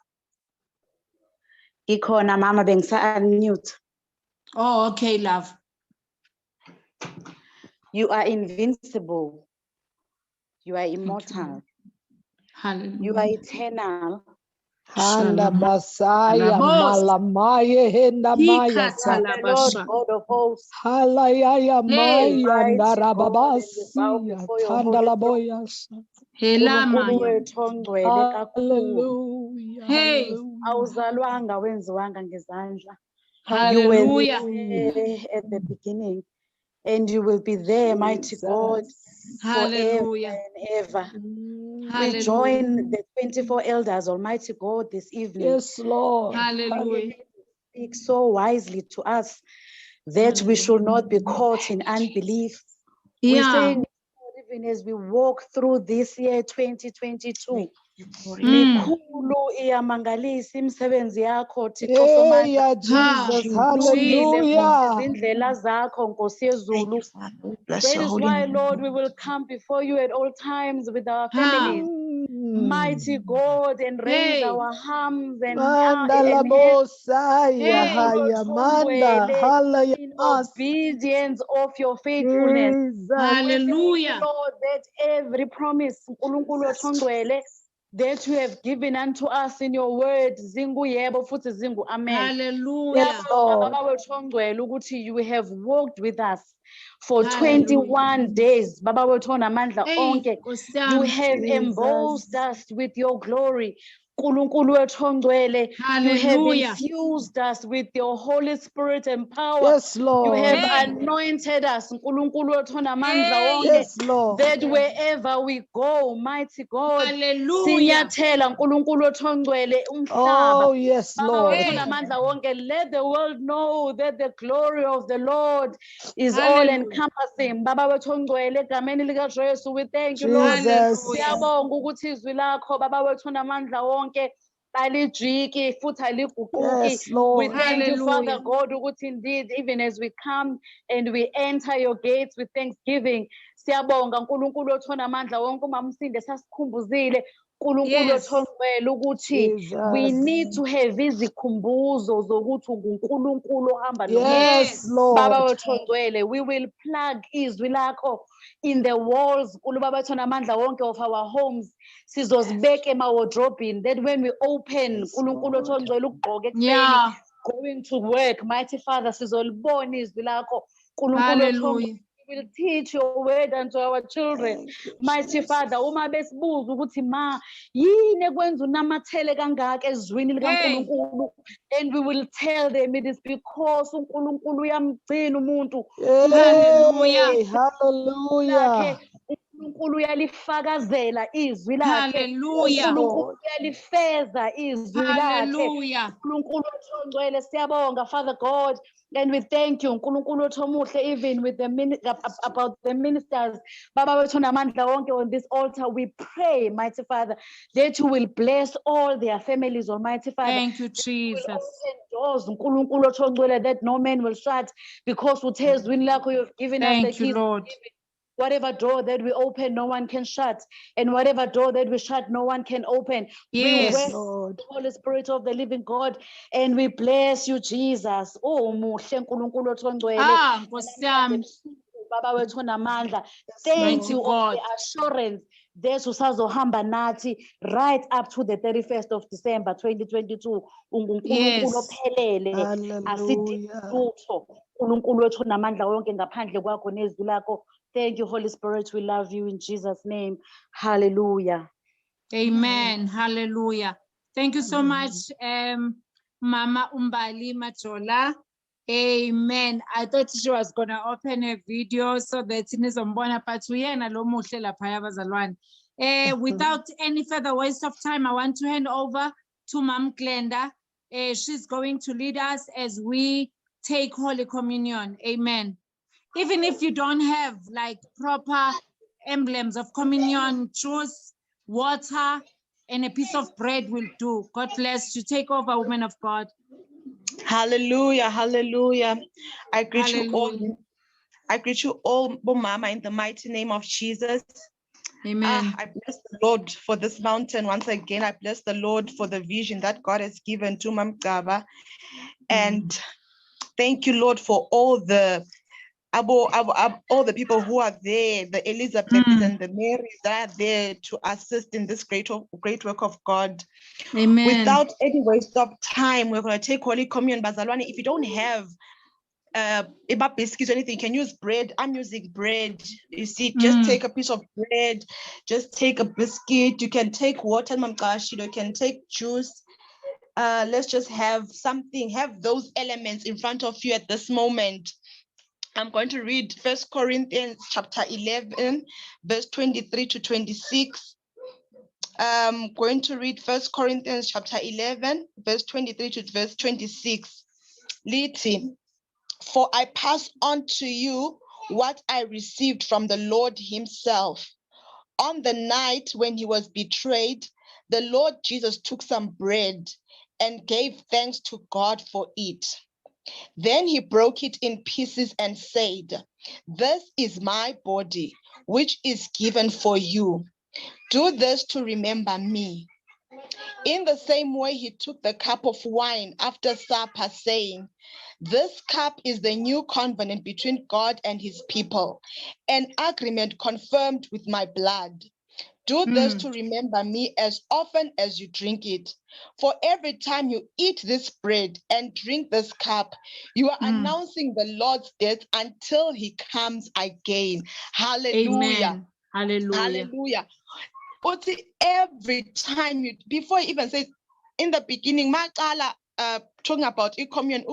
Ikhona mama bengisa-unmute. Oh, okay, love. You are invincible. You are immortal. Hallelujah. You are eternal. Handa Shalom. basaya Alabos. malamaye henda maya Hikata ta. The Lord labasha. God of hosts, Halaya Hey, maya mighty God, and we bow ndarababasiya before your tanda holy la throne. boyasa. Helama. uNkulunkulu wethu ongcwele kakhulu. Hallelujah. Hey. Hallelujah. Awuzalwanga wenziwanga ngezandla. You were Hallelujah. there at the beginning, and you will be there, mighty God, forever Hallelujah. and ever. We Hallelujah. join the 24 elders, Almighty God, this evening. Yes, Lord. Hallelujah. Speak so wisely to us that we should not be caught in unbelief. We Yeah. say, even as we walk through this year 2022, mikhulu iyamangalisa imisebenzi yakho Thixo Hey, Somandla. yeah, Jesus. Jesus. Hallelujah. Izindlela zakho Nkosi yezulu. That is why, Lord, we will come before you at all times with our families, mighty God, and raise Hey. our arms and Manda la hands bosaya Hey. haya manda halaya in mas. obedience of your faithfulness. Jesus. Hallelujah. Lord, that every promise uNkulunkulu wethu ongcwele, that you have given unto us in your word, zingu yebo futhi zingu amen. Hallelujah. Yes, Lord. Baba wethu ongcwele ukuthi you have walked with us for Hallelujah. 21 days. Baba wethu onamandla Hey, onke, Nkosi you yami. have embossed us with your glory. uNkulunkulu wethu ongcwele, you have Hallelujah. infused us with your Holy Spirit and power. Yes, You Lord. have Hey. anointed us, uNkulunkulu wethu onamandla Hey. onke, Yes, Lord. that wherever we go, mighty God, Hallelujah. sinyathela uNkulunkulu wethu ongcwele umhlaba. Oh, yes, Baba Lord. wethu Hey. onamandla wonke, let the world know that the glory of the Lord is all Hallelujah. encompassing. Baba wethu ongcwele, egameni likaJesu, we thank you, Lord. Jesus. Hallelujah. Siyabonga ukuthi izwi lakho Baba wethu onamandla wonke alijiki futhi aliguquki. Yes, We Lord. thank you, Father Hallelujah. God, ukuthi indeed, even as we come and we enter your gates with thanksgiving, siyabonga uNkulunkulu wethu onamandla wonke, uMamsindi sasikhumbuzile uNkulunkulu Yes. wethu ongcwele ukuthi we Jesus. need to have izikhumbuzo zokuthi unguNkulunkulu ohamba nomuntu. Yes, Yes. Baba Lord. wethu ongcwele, we will plug izwi lakho in the walls nkulu baba wethu onamandla wonke of our homes, sizozibeka ema-wardrobini, that when we open uNkulunkulu wethu ongcwele ukugqoka ekuseni, Yeah. going to work, mighty Father, sizolibona izwi lakho uNkulunkulu wethu ongcwele. Hallelujah. We will teach your word unto our children. Thank you, Mighty Jesus. Father, uma besibuza ukuthi ma yini ekwenza unamathele kangaka ezwini Hey. likaNkulunkulu, and we will tell them it is because uNkulunkulu uyamgcina umuntu. Hallelujah. Hey, hallelujah. uNkulunkulu uyalifakazela izwi lakhe. Yes, Hallelujah. uNkulunkulu Lord. uyalifeza izwi lakhe. Hallelujah. uNkulunkulu wethu ongcwele, siyabonga Father God, and we thank you uNkulunkulu wethu omuhle, even with the about the ministers Baba wethu onamandla wonke on this altar. We pray, mighty Father, that you will bless all their families, Almighty Father. Thank you, You will Jesus. open doors uNkulunkulu wethu ongcwele that no man will shut, because uthe ezwini lakho you've given us the Thank you, keys. Lord. Whatever door that we open, no one can shut. And whatever door that we shut, no one can open. We Yes. worship Lord. the Holy Spirit of the living God, and we bless you, Jesus. Oh, muhle uNkulunkulu wethu ongcwele. Ah, Nkosi yami. Baba wethu onamandla. Yes, Thank Mighty you God. for the assurance that usazohamba nathi right up to the 31st of December 2022. UnguNkulunkulu Yes. ophelele. Asidingi Hallelujah. lutho. uNkulunkulu wethu onamandla wonke ngaphandle kwakho nezwi lakho. Thank you, Holy Spirit. We love you in Jesus' name. Hallelujah. Amen. Hallelujah. Thank you so much, Mama Umbali Majola. Amen. I thought she was gonna open a video so that nizombona, but uyena lo muhle laphaya bazalwane. Without any further waste of time, I want to hand over to Mom Glenda. She's going to lead us as we take Holy Communion. Amen. Even if you don't have like proper emblems of communion, juice, water, and a piece of bread will do. God bless you. Take over, woman of God. Hallelujah, hallelujah. I greet you all. Hallelujah. I greet you all, Mama, in the mighty name of Jesus. Amen. I bless the Lord for this mountain. Once again, I bless the Lord for the vision that God has given to Mam Gaba. And thank you, Lord, for all the all the people who are there, the Elizabeths and the Marys that are there to assist in this great work of God. Amen. Without any waste of time, we're going to take Holy Communion. Bazalwane, if you don't have biscuits or anything, you can use bread. I'm using bread. You see, just take a piece of bread, just take a biscuit. You can take water, mamkashi, you can take juice. Let's just have something, have those elements in front of you at this moment. I'm going to read 1 Corinthians chapter 11, verse 23 to 26. I'm going to read 1 Corinthians chapter 11, verse 23 to verse 26. Liti, for I pass on to you what I received from the Lord himself. On the night when he was betrayed, the Lord Jesus took some bread and gave thanks to God for it. Then he broke it in pieces and said, "This is my body, which is given for you. Do this to remember me." In the same way, he took the cup of wine after supper, saying, "This cup is the new covenant between God and his people, an agreement confirmed with my blood. Do this to remember me as often as you drink it. For every time you eat this bread and drink this cup, you are announcing the Lord's death until he comes again." Hallelujah. Amen. Hallelujah. Hallelujah. But every time you, before you even say, in the beginning, talking about communion,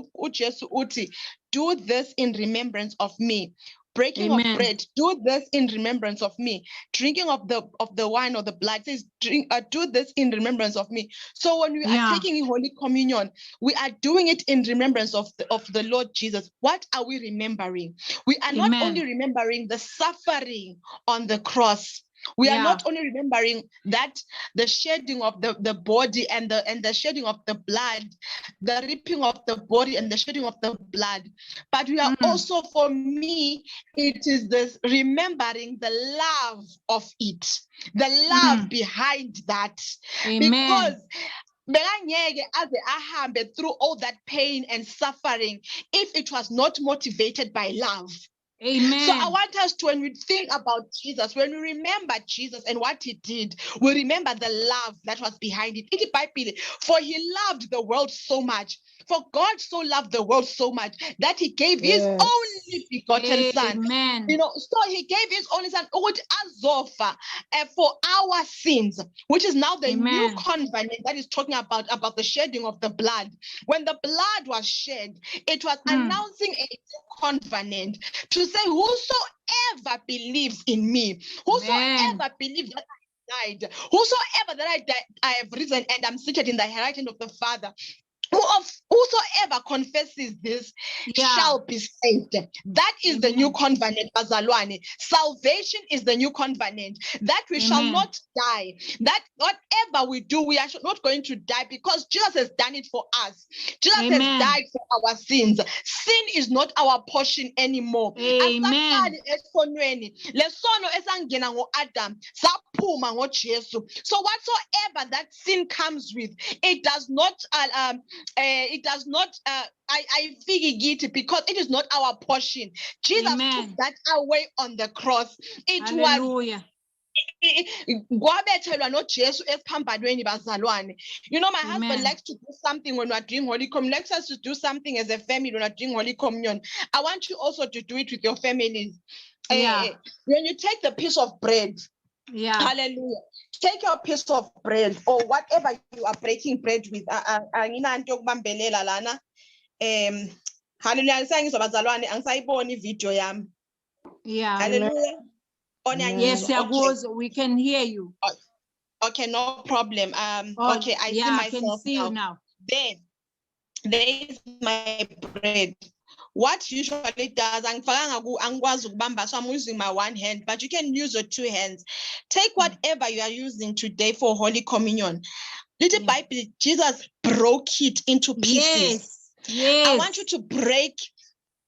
uti, do this in remembrance of me. Breaking of bread, do this in remembrance of me. Drinking of the wine or the blood, says, do this in remembrance of me. So when we are taking Holy Communion, we are doing it in remembrance of the Lord Jesus. What are we remembering? We are not only remembering the suffering on the cross. We are not only remembering that the shedding of the body and the shedding of the blood, the ripping of the body and the shedding of the blood, but we are also, for me, it is this remembering the love of it, the love behind that. Because bekangeke aze ahambe through all that pain and suffering if it was not motivated by love. Amen. So I want us to, when we think about Jesus, when we remember Jesus and what he did, we remember the love that was behind it. In the Bible, for he loved the world so much. For God so loved the world so much that he gave his only begotten son. You know, so he gave his only son for our sins, which is now the new covenant that is talking about the shedding of the blood. When the blood was shed, it was announcing a new covenant to say, whosoever believes in me, whosoever believes that I died, whosoever that I died, I have risen and I'm seated in the right hand of the Father. Whosoever confesses this shall be saved. That is the new covenant, Bazalwane. Salvation is the new covenant, that we shall not die. That whatever we do, we are not going to die, because Jesus has done it for us. Jesus has died for our sins. Sin is not our portion anymore. Amen. So whatsoever that sin comes with, it does not I figure it, because it is not our portion. Jesus took that away on the cross. It Hallelujah. was. You know, my husband likes to do something when we're doing Holy Communion. Likes us to do something as a family when we're doing Holy Communion. I want you also to do it with your families. When you take the piece of bread, hallelujah, take your piece of bread or whatever you are breaking bread with. Hallelujah. Ngisengizwa bazalwane angisayiboni video yami. Yeah. Hallelujah. Yes, Okay. Siyabuzo, we can hear you. Okay, no problem. Oh, Okay, I yeah, see I can myself see you now. now. Then there is my bread. What usually does, so I'm using my one hand, but you can use your two hands. Take whatever you are using today for Holy Communion. Little Bible, Jesus broke it into pieces. Yes. I want you to break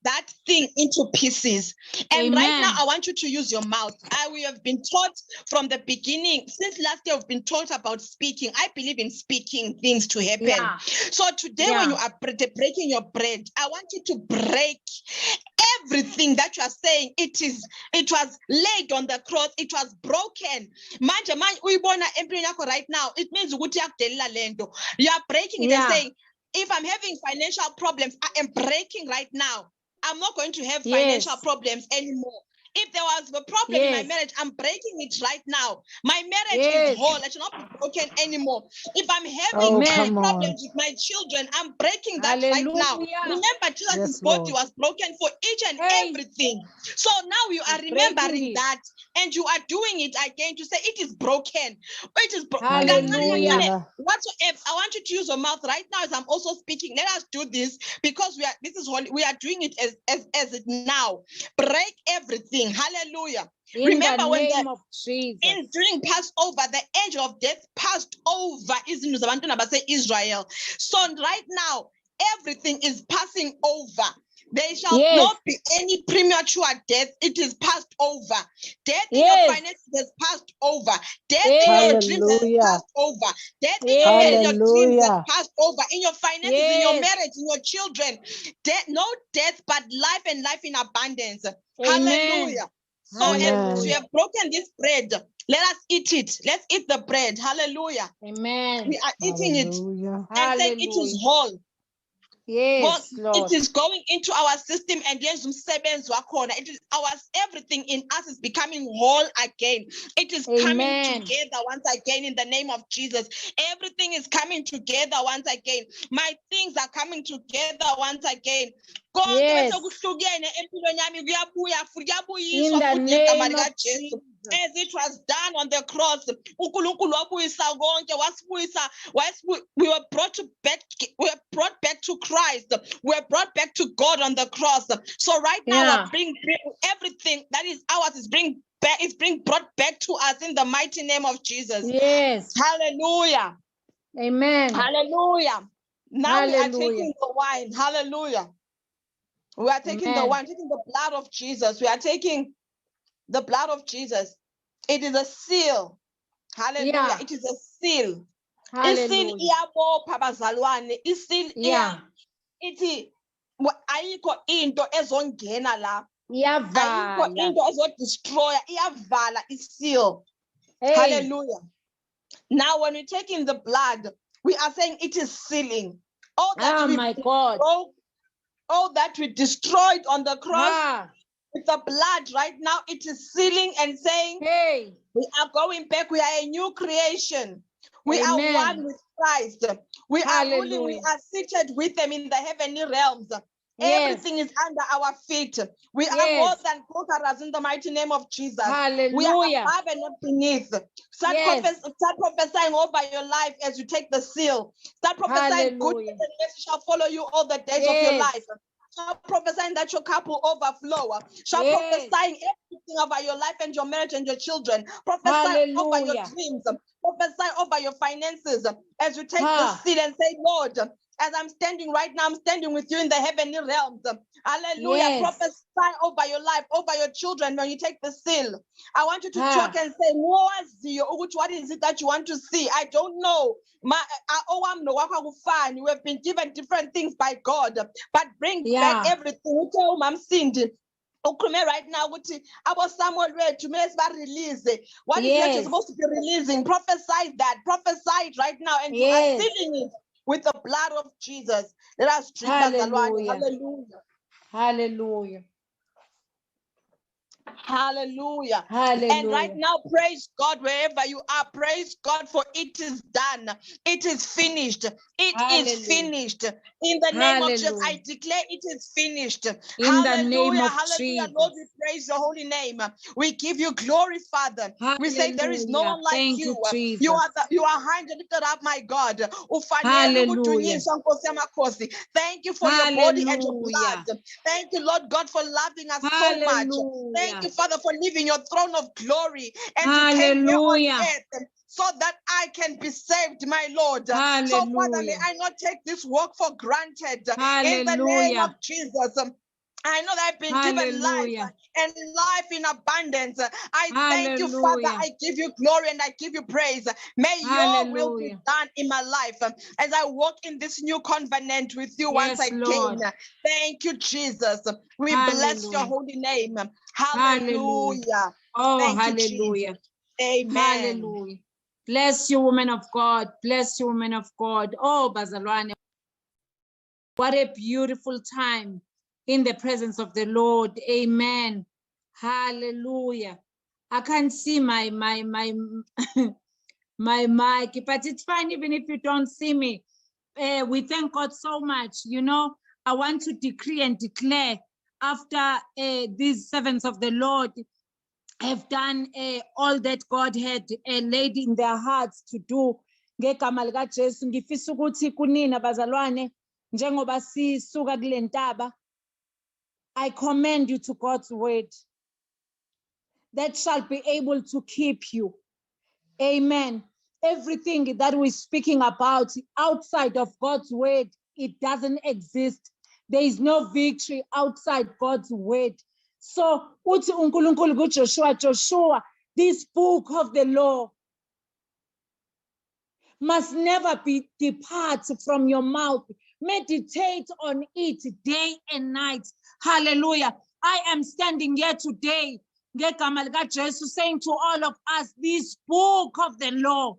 that thing into pieces. And right now, Amen. I want you to use your mouth. We have been taught from the beginning, since last year, we've been taught about speaking. I believe in speaking things to happen. Yeah. So today, when you are breaking your bread, I want you to break everything that you are saying. It was laid on the cross. It was broken. Manje uyibona empilweni yakho right now. It means ukuthi yakudelela lento. You are breaking it and saying, if I'm having financial problems, I am breaking right now. I'm not going to have financial problems anymore. If there was a problem in my marriage, I'm breaking it right now. My marriage is whole. It should not be broken anymore. If I'm having problems with my children, I'm breaking that right now. Remember, Jesus' body was broken for each and everything. So now you are remembering that, and you are doing it again to say it is broken. It is broken. Hallelujah. Whatsoever, I want you to use your mouth right now as I'm also speaking. Let us do this because we are doing it as it now. Break everything. Hallelujah. Remember when during Passover, the angel of death passed over Israel. So right now, everything is passing over. There shall not be any premature death. It is passed over. Death in your finances has passed over. Death in your dreams has passed over. Death in your dreams has passed over. In your finances, in your marriage, in your children. No death, but life and life in abundance. Hallelujah. So as we have broken this bread, let us eat it. Let's eat the bread. Hallelujah. Amen. We are eating it and saying it is whole. Yes, Lord. It is going into our system, and yes, it is everything in us is becoming whole again. It is coming together once again in the name of Jesus. Everything is coming together once again. My things are coming together once again. Yes. In the name of Jesus. As it was done on the cross, we were brought back to Christ. We were brought back to God on the cross. So right now, we're bring everything that is ours is brought back to us in the mighty name of Jesus. Yes. Hallelujah. Amen. Hallelujah. Now we are taking the wine. Hallelujah. We are taking the wine, taking the blood of Jesus. We are taking the blood of Jesus. It is a seal. Hallelujah. It is a seal. Isil iyabopha bazalwane. Isil ithi ayikho into ezongena la. Ayikho into ezodestroya. Iyavala iseal. Hallelujah. Now when we're taking the blood, we are saying it is sealing. All that all that we destroyed on the cross with the blood right now, it is sealing and saying, we are going back. We are a new creation. We are one with Christ. We are ruling. We are seated with them in the heavenly realms. Everything is under our feet. We are more than conquerors in the mighty name of Jesus. We are above and not beneath. Start prophesying over your life as you take the seal. Start prophesying goodness and mercy shall follow you all the days of your life. Start prophesying that your cup will overflow. Start prophesying everything over your life and your marriage and your children. Prophesy over your dreams. Prophesy over your finances as you take the seal and say, Lord, as I'm standing right now, I'm standing with you in the heavenly realms. Hallelujah. Prophesy over your life, over your children when you take the seal. I want you to talk and say, what is it that you want to see? I don't know. You have been given different things by God, but bring back everything. Right now, our Samuel to release what is that you're supposed to be releasing. Prophesy that, prophesy it right now, and you are sealing it with the blood of Jesus. Let us drink. Hallelujah. Hallelujah. Hallelujah. Hallelujah. Hallelujah. And right now, praise God wherever you are. Praise God for it is done. It is finished. It is Hallelujah. finished. In the name of Jesus, I Hallelujah. declare it is finished. In the name Hallelujah. of Hallelujah. Jesus. Lord, we praise your holy name. We give you glory, Father. We say there is no Hallelujah. one like Thank you. you, Jesus. You are high and lifted up, my God. Ufanele Hallelujah. ukudunyiswa, Nkosi yamakhosi. Thank you for your body and your Hallelujah. blood. Thank you, Lord God, for loving us so much. Thank Hallelujah. you, Father, for leaving your throne of glory and you came here on Hallelujah. earth so that I can be saved, my Lord. So, Father, may Hallelujah. I not take this walk for granted. In the name of Hallelujah. Jesus. I know that I've been given life Hallelujah. and life in abundance. I thank you, Father. Hallelujah. I give you glory and I give you praise. May your will be Hallelujah. done in my life as I walk in this new covenant with you once Yes, again. Lord. Thank you, Jesus. We bless your Hallelujah. holy name. Hallelujah. Hallelujah. Oh, Thank you, Jesus. hallelujah. Amen. Hallelujah. Bless you, woman of God. Bless you, woman of God. Oh, Bazalwane. What a beautiful time in the presence of the Lord. Amen. Hallelujah. I can't see my my mic, but it's fine even if you don't see me. We thank God so much. You know, I want to decree and declare after these servants of the Lord have done all that God had laid in their hearts to do. Ngegama likaJesu ngifisa ukuthi kunina bazalwane njengoba sisuka kule ntaba, I commend you to God's word that shall be able to keep you. Amen. Everything that we're speaking about outside of God's word, it doesn't exist. There is no victory outside God's word. So, uthi uNkulunkulu kuJoshua, Joshua, this book of the law must never depart from your mouth. Meditate on it day and night. Hallelujah. I am standing here today, ngegama likaJesu, saying to all of us, this book of the law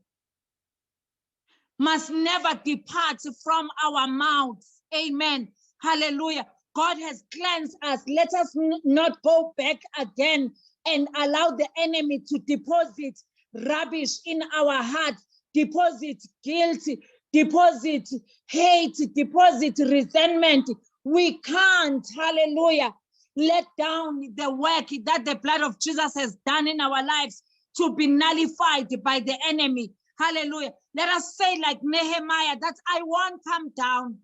must never depart from our mouths. Amen. Hallelujah. God has cleansed us. Let us not go back again and allow the enemy to deposit rubbish in our hearts, deposit guilt, deposit hate, deposit resentment. We can't, hallelujah, let down the work that the blood of Jesus has done in our lives to be nullified by the enemy. Hallelujah. Let us say like Nehemiah, that I won't come down.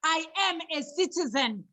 I am a citizen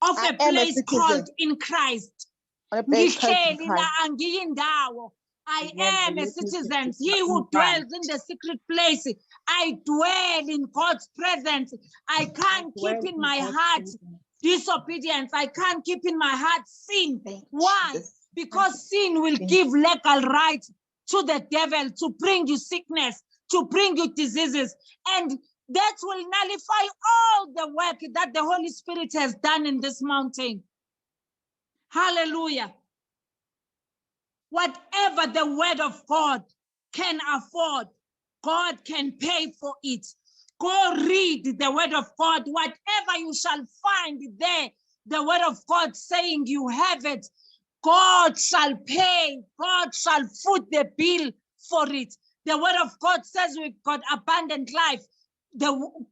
of I a am a place citizen. called in Christ. On a place called in Ngihleli la Christ. angiyindawo. I Amen. am a Let me citizen. take He it who in dwells in the secret place. I dwell in God's presence. I can't keep dwell in in my God's heart presence. disobedience. I can't keep in my heart sin. Thank you, Why? Jesus. Because sin will Thank give legal right to the devil to bring you sickness, to bring you diseases. And that will nullify all the work that the Holy Spirit has done in this mountain. Hallelujah. Whatever the word of God can afford, God can pay for it. Go read the word of God. Whatever you shall find there, the word of God saying you have it, God shall pay. God shall foot the bill for it. The word of God says we've got abundant life.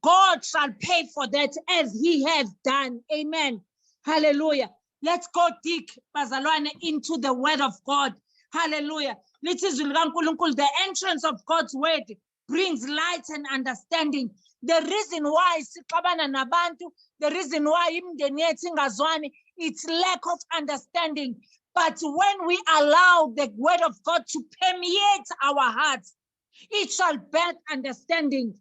God shall pay for that as he has done. Amen. Hallelujah. Let's go dig, bazalwane, into the word of God. Hallelujah. The entrance of God's word brings light and understanding. The reason why sixabana nabantu, the reason why imndeni yethu ingazwani, it's lack of understanding. But when we allow the word of God to permeate our hearts, it shall birth understanding.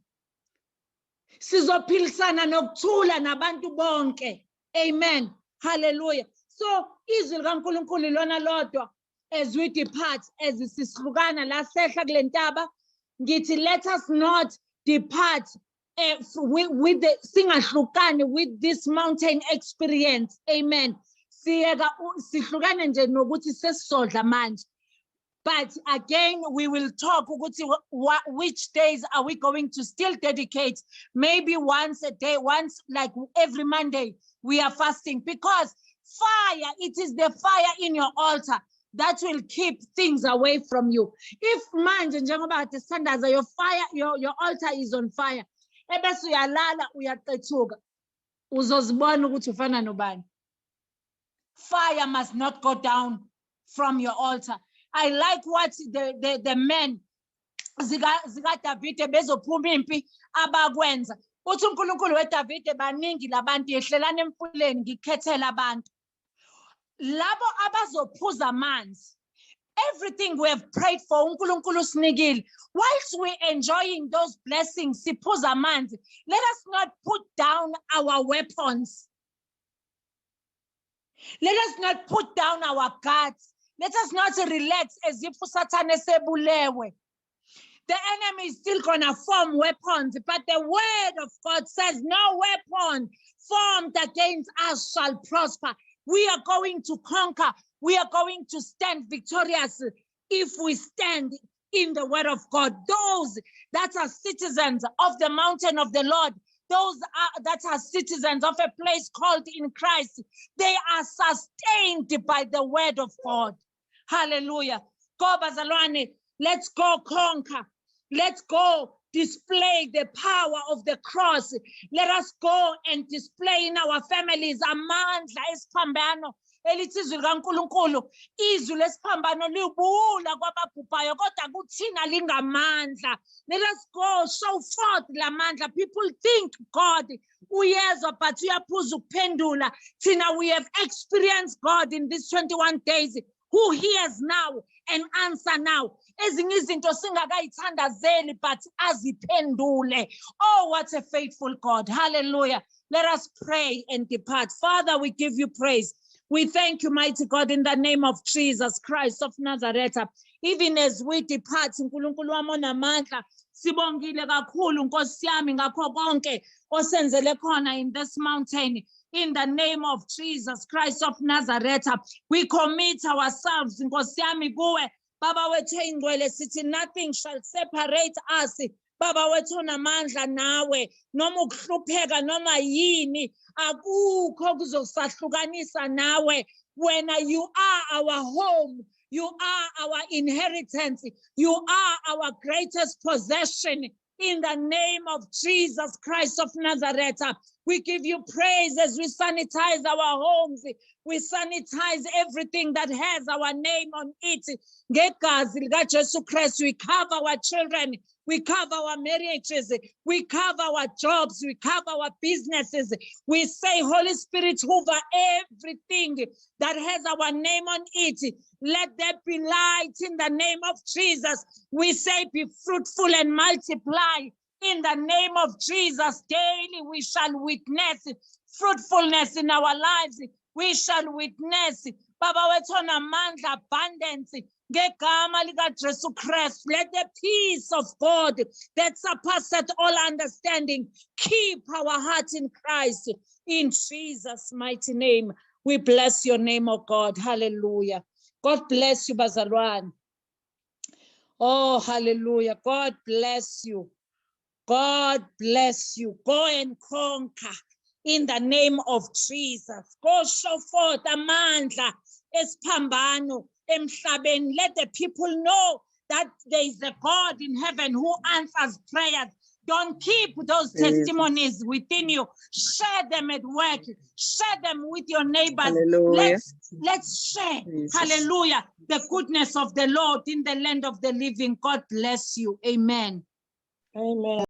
Sizophilisana nokuthula nabantu bonke. Amen. Hallelujah. So izwi likaNkulunkulu lona lodwa, as we depart, as sisihlukana la sehla kule ntaba, ngithi let us not depart with the singahlukani with this mountain experience. Amen. Siyeka sihlukane nje nokuthi sesizodla manje. But again, we will talk which days are we going to still dedicate. Maybe once a day, once like every Monday, we are fasting. Because Fire, it is the fire in your altar that will keep things away from you. If manje njengoba kade sithandaza, your fire, your altar is on fire, ebese uyalala uyaqethuka, uzozibona ukuthi ufana nobani. Fire must not go down from your altar. I like what the men zika Davide bezophuma impi abakwenza. Uthi uNkulunkulu weDavide baningi labantu yehlelana emfuleni ngikhethela abantu. Labo abazophuza amanzi. Everything we have prayed for uNkulunkulu sinikile. Whilst we're enjoying those blessings, siphuza amanzi, let us not put down our weapons. Let us not put down our guards. Let us not relax as if Satan esebulewe. The enemy is still going to form weapons, but the word of God says no weapon formed against us shall prosper. We are going to conquer. We are going to stand victorious if we stand in the word of God. Those that are citizens of the mountain of the Lord, those that are citizens of a place called in Christ, they are sustained by the word of God. Hallelujah. Go bazalwane, let's go conquer. Let's go display the power of the cross. Let us go and display in our families amandla esiphambano elithi izwi likaNkulunkulu. Izwi lesiphambano libula kwababhubhayo kodwa kuthina lingamandla. Let us go show forth lamandla. People think God uyezwa but uyaphuza ukuphendula. Thina we have experienced God in these 21 days. Who hears now and answer now. Ezinye izinto singakayithandazeli but aziphendule. Oh, what a faithful God. Hallelujah. Let us pray and depart. Father, we give you praise. We thank you, mighty God, in the name of Jesus Christ of Nazareth. Even as we depart, uNkulunkulu wami onamandla, sibongile kakhulu Nkosi yami ngakho konke osenzele khona in this mountain. In the name of Jesus Christ of Nazareth, we commit ourselves, Nkosi yami kuwe, Baba wethu engcwele sithi nothing shall separate us. Baba wethu onamandla nawe, noma ukuhlupheka noma yini, akukho kuzosahlukanisa nawe. When you are our home, you are our inheritance, you are our greatest possession. In the name of Jesus Christ of Nazareth, we give you praise as we sanitize our homes. We sanitize everything that has our name on it. Ngegazi likaJesu Christ, we cover our children. We cover our marriages. We cover our jobs. We cover our businesses. We say, Holy Spirit, hover everything that has our name on it. Let there be light in the name of Jesus. We say, be fruitful and multiply. In the name of Jesus, daily we shall witness fruitfulness in our lives. We shall witness, Baba wethu onamandla, abundance. Ngegama likaJesu Christ, let the peace of God that surpasses all understanding keep our hearts in Christ. In Jesus' mighty name, we bless your name, oh God. Hallelujah. God bless you, bazalwane. Oh, hallelujah. God bless you. God bless you. Go and conquer in the name of Jesus. Go show forth amandla esiphambano emhlabeni. Let the people know that there is a God in heaven who answers prayers. Don't keep those testimonies within you. Share them at work. Share them with your neighbors. Hallelujah. Let's share, Jesus. hallelujah, the goodness of the Lord in the land of the living. God bless you. Amen. Amen.